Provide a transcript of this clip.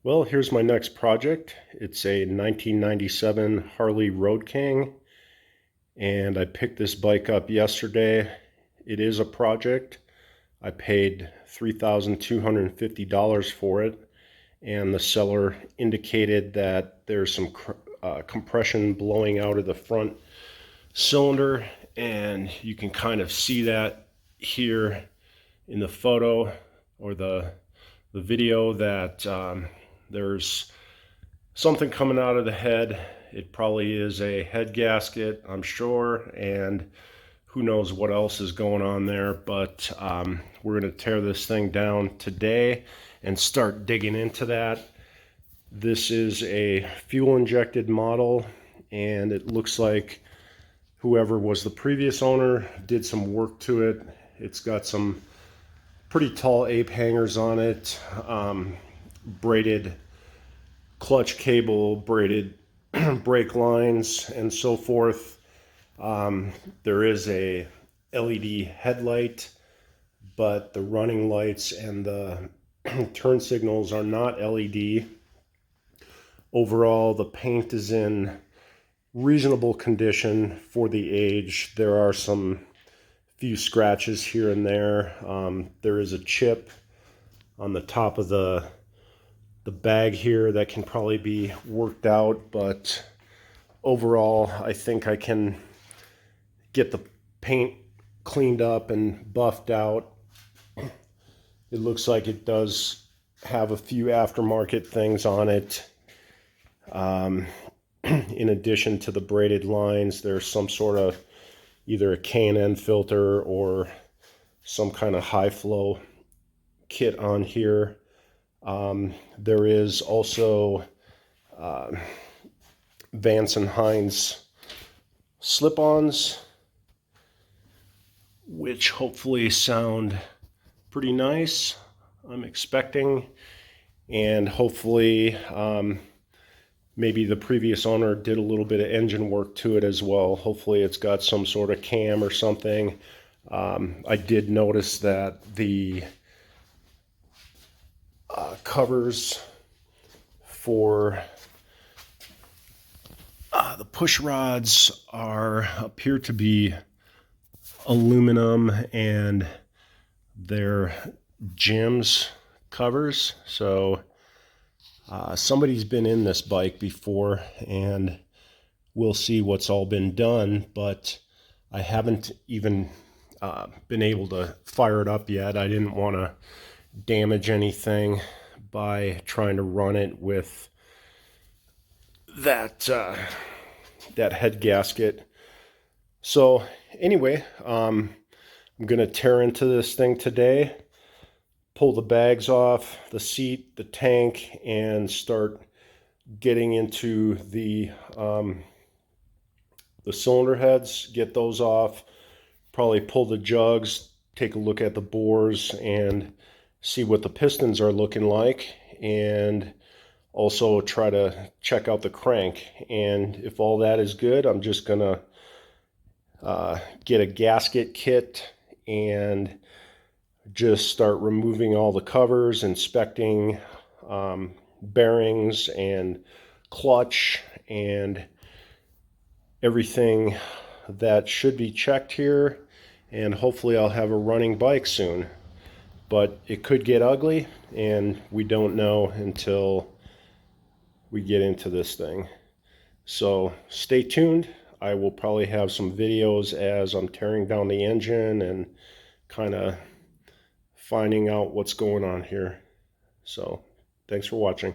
Well, here's my next project. It's a 1997 Harley Road King, and I picked this bike up yesterday. It is a project. I paid $3,250 for it, and the seller indicated that there's some compression blowing out of the front cylinder, and you can kind of see that here in the photo or the video that there's something coming out of the head. It probably is a head gasket, I'm sure, and who knows what else is going on there, but we're going to tear this thing down today and start digging into that. This is a fuel injected model, and it looks like whoever was the previous owner did some work to it. It's got some pretty tall ape hangers on it, braided clutch cable, braided brake lines, and so forth. There is a LED headlight, but the running lights and the turn signals are not LED. Overall, the paint is in reasonable condition for the age. There are some few scratches here and there. There is a chip on the top of the bag here that can probably be worked out, but overall I think I can get the paint cleaned up and buffed out. It looks like it does have a few aftermarket things on it. In addition to the braided lines, there's some sort of either a K&N filter or some kind of high flow kit on here. There is also Vance and Hines slip-ons, which hopefully sound pretty nice, I'm expecting, and hopefully maybe the previous owner did a little bit of engine work to it as well. Hopefully it's got some sort of cam or something. I did notice that the covers for the push rods appear to be aluminum, and they're gems covers. So somebody's been in this bike before, and we'll see what's all been done, but I haven't even been able to fire it up yet. I didn't want to damage anything by trying to run it with that head gasket. So anyway, I'm gonna tear into this thing today, pull the bags off the seat, the tank, and start getting into the cylinder heads, get those off, probably pull the jugs, take a look at the bores, and see what the pistons are looking like, and also try to check out the crank. And if all that is good, I'm just gonna get a gasket kit and just start removing all the covers, inspecting bearings and clutch and everything that should be checked here, and hopefully I'll have a running bike soon. But it could get ugly, and we don't know until we get into this thing. So stay tuned. I will probably have some videos as I'm tearing down the engine and kind of finding out what's going on here. So thanks for watching.